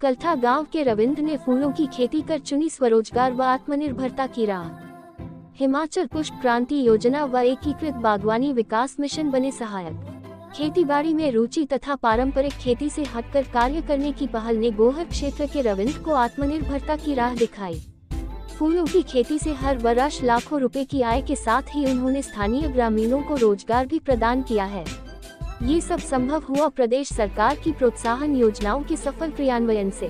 कल्था गांव के रविंद्र ने फूलों की खेती कर चुनी स्वरोजगार व आत्मनिर्भरता की राह। हिमाचल पुष्प क्रांति योजना व एकीकृत बागवानी विकास मिशन बने सहायक। खेतीबाड़ी में रुचि तथा पारंपरिक खेती से हटकर कार्य करने की पहल ने गोहर क्षेत्र के रविंद्र को आत्मनिर्भरता की राह दिखाई। फूलों की खेती से हर वर्ष लाखों रुपए की आय के साथ ही उन्होंने स्थानीय ग्रामीणों को रोजगार भी प्रदान किया है। ये सब संभव हुआ प्रदेश सरकार की प्रोत्साहन योजनाओं के सफल क्रियान्वयन से।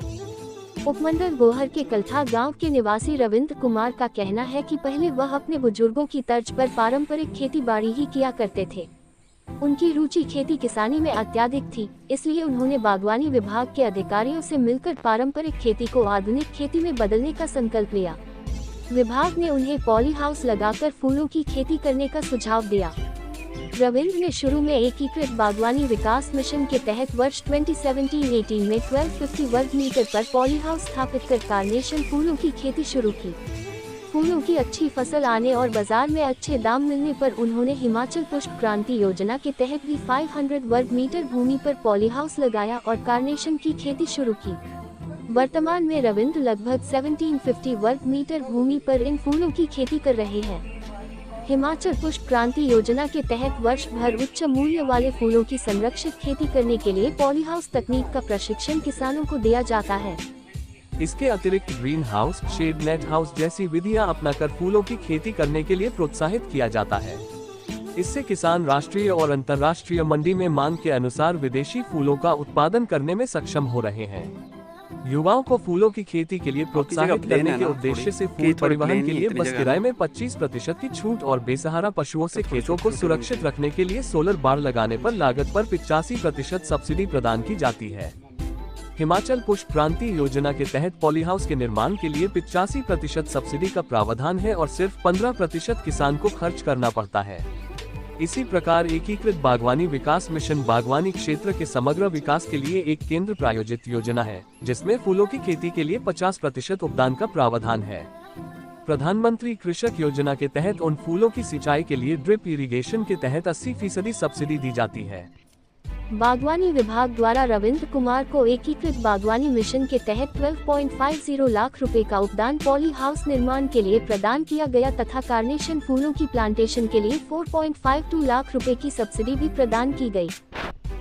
उपमंडल गोहर के कल्था गांव के निवासी रविंद्र कुमार का कहना है कि पहले वह अपने बुजुर्गों की तर्ज पर पारंपरिक खेती बाड़ी ही किया करते थे। उनकी रुचि खेती किसानी में अत्यधिक थी, इसलिए उन्होंने बागवानी विभाग के अधिकारियों से मिलकर पारंपरिक खेती को आधुनिक खेती में बदलने का संकल्प लिया। विभाग ने उन्हें पॉली हाउस लगाकर फूलों की खेती करने का सुझाव दिया। रविंद्र ने शुरू में एकीकृत बागवानी विकास मिशन के तहत वर्ष 2017-18 में 1250 वर्ग मीटर पर पॉली हाउस स्थापित कर कार्नेशन फूलों की खेती शुरू की। फूलों की अच्छी फसल आने और बाजार में अच्छे दाम मिलने पर उन्होंने हिमाचल पुष्प क्रांति योजना के तहत भी 500 वर्ग मीटर भूमि पर पॉली हाउस लगाया और कार्नेशन की खेती शुरू की। वर्तमान में रविंद्र लगभग 1750 वर्ग मीटर भूमि पर इन फूलों की खेती कर रहे हैं। हिमाचल पुष्प क्रांति योजना के तहत वर्ष भर उच्च मूल्य वाले फूलों की संरक्षित खेती करने के लिए पॉली हाउस तकनीक का प्रशिक्षण किसानों को दिया जाता है। इसके अतिरिक्त greenhouse, shade net house जैसी विधियां अपनाकर फूलों की खेती करने के लिए प्रोत्साहित किया जाता है। इससे किसान राष्ट्रीय और अंतर्राष्ट्रीय मंडी में मांग के अनुसार विदेशी फूलों का उत्पादन करने में सक्षम हो रहे हैं। युवाओं को फूलों की खेती के लिए प्रोत्साहित करने के उद्देश्य से फूल परिवहन के लिए बस किराए में 25% की छूट और बेसहारा पशुओं से खेतों को सुरक्षित रखने के लिए सोलर बाड़ लगाने पर लागत पर 85% सब्सिडी प्रदान की जाती है। हिमाचल पुष्प क्रांति योजना के तहत पॉली हाउस के निर्माण के लिए 85% सब्सिडी का प्रावधान है और सिर्फ 15% किसान को खर्च करना पड़ता है। इसी प्रकार एकीकृत बागवानी विकास मिशन बागवानी क्षेत्र के समग्र विकास के लिए एक केंद्र प्रायोजित योजना है, जिसमें फूलों की खेती के लिए 50% उपदान का प्रावधान है। प्रधानमंत्री कृषक योजना के तहत उन फूलों की सिंचाई के लिए ड्रिप इरिगेशन के तहत 80% सब्सिडी दी जाती है। बागवानी विभाग द्वारा रविंद्र कुमार को एकीकृत बागवानी मिशन के तहत 12.50 लाख रुपए का उपदान पॉली हाउस निर्माण के लिए प्रदान किया गया तथा कार्नेशन फूलों की प्लांटेशन के लिए 4.52 लाख रुपए की सब्सिडी भी प्रदान की गई।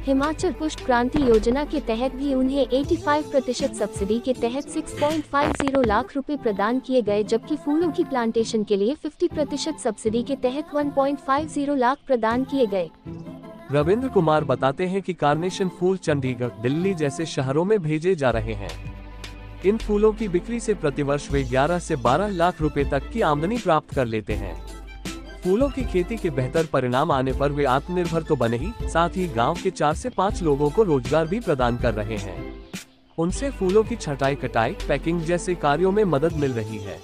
हिमाचल पुष्प क्रांति योजना के तहत भी उन्हें 85% सब्सिडी के तहत 6.50 लाख रुपए प्रदान किए गए, जबकि फूलों की प्लांटेशन के लिए 50% सब्सिडी के तहत 1.50 लाख प्रदान किए गए। रविंद्र कुमार बताते हैं कि कार्नेशन फूल चंडीगढ़, दिल्ली जैसे शहरों में भेजे जा रहे हैं। इन फूलों की बिक्री से प्रतिवर्ष वे 11 से 12 लाख रुपए तक की आमदनी प्राप्त कर लेते हैं। फूलों की खेती के बेहतर परिणाम आने पर वे आत्मनिर्भर तो बने ही, साथ ही गांव के 4 से 5 लोगों को रोजगार भी प्रदान कर रहे हैं। उनसे फूलों की छटाई, कटाई, पैकिंग जैसे कार्यों में मदद मिल रही है।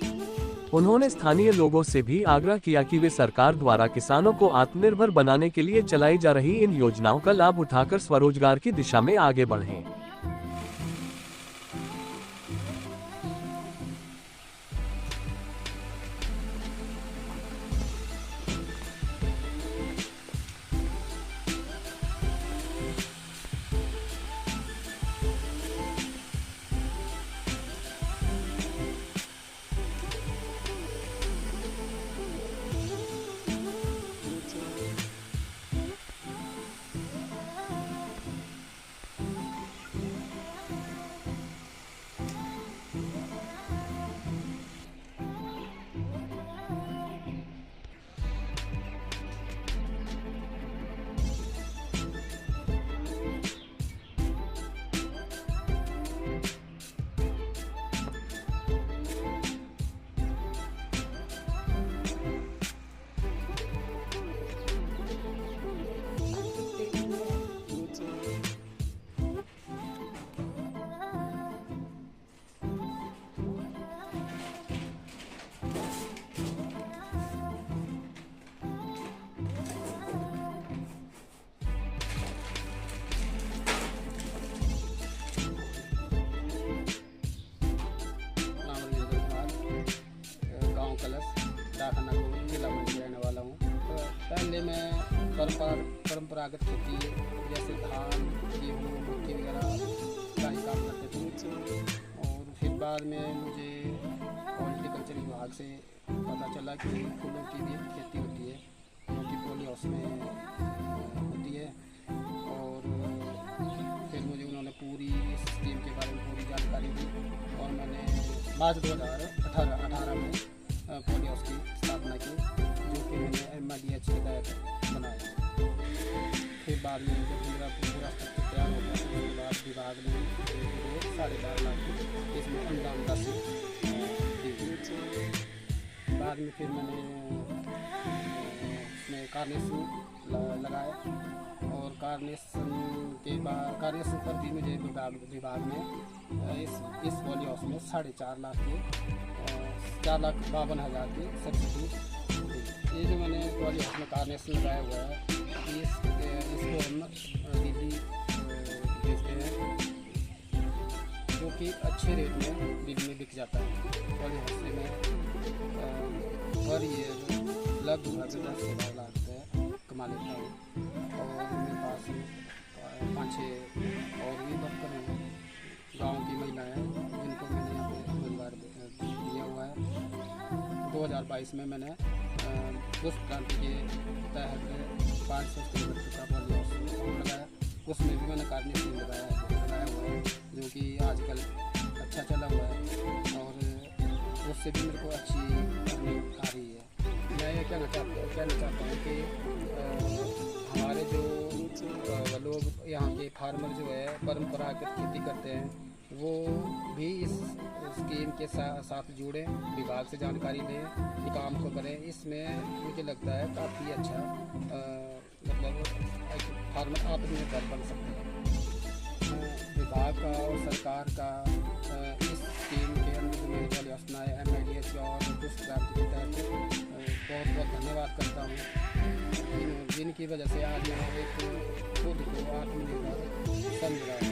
उन्होंने स्थानीय लोगों से भी आग्रह किया कि वे सरकार द्वारा किसानों को आत्मनिर्भर बनाने के लिए चलाई जा रही इन योजनाओं का लाभ उठाकर स्वरोजगार की दिशा में आगे बढ़ें। पहले मैं परंपरागत खेती जैसे धान, गेहूँ, मक्की वगैरह का ही काम करते थे। बाद में मुझे हॉर्टिकल्चर विभाग से पता चला कि फूलों की भी खेती होती है, क्योंकि पॉली हाउस में होती है। और फिर मुझे उन्होंने पूरी इस स्कीम के बारे में पूरी जानकारी दी और मैंने मार्च 2018 में पॉली हाउस की स्थापना की, जो कि मैंने MIDH के तहत बनाया। फिर बाद में जब मेरा पूरा स्ट्रक्चर तैयार हो गया तो उसके बाद विभाग ने मुझे 12.5 लाख की इसमें अनुदान राशि दी। बाद में फिर मैंने उसमें कार्नेशन लगाया और कार्नेशन पर भी मुझे विभाग में इस पॉली हाउस में 4.5 लाख की 4,52,000 की सब्सिडी दी। ये जो मैंने पॉली हाउस में कार्नेशन लगाया हुआ है, इसको हम दिल्ली भेजते हैं, जो कि अच्छे रेट में दिल्ली में बिक जाता है। पॉली हाउस से मैं हर ईयर लगभग 10 से 12 लाख रुपये कमा लेता हूँ। और मेरे पास 5-6 और भी वर्कर हैं, गांव की महिलाएं हैं, जिनको मैंने यहाँ पे रोजगार दिया हुआ है। 2022 में मैंने पुष्प क्रांति के तहत 500 किलोमीटर का पॉली हाउस लगाया, उसमें भी मैंने कार्नेशन लगाया हुआ है, जो कि आजकल अच्छा चला हुआ है और उससे भी मेरे को अच्छी अर्निंग आ रही है। मैं ये कहना चाहता हूँ कि हमारे जो लोग यहाँ के फार्मर जो है परंपरागत खेती करते हैं, वो भी इस स्कीम के साथ जुड़े, विभाग से जानकारी लें, ये काम को करें। इसमें मुझे लगता है काफ़ी अच्छा मतलब फार्मर आत्मनिर्भर बन सकते हैं। विभाग का और सरकार का इस स्कीम के अंदर जो मेरे पॉली हाउस बनाया MIDH और पुष्प क्रांति के तहत बहुत बहुत धन्यवाद करता हूँ, जिनकी वजह से आज मैं एक खुद को आत्मनिर्भर समझ रहा हूँ।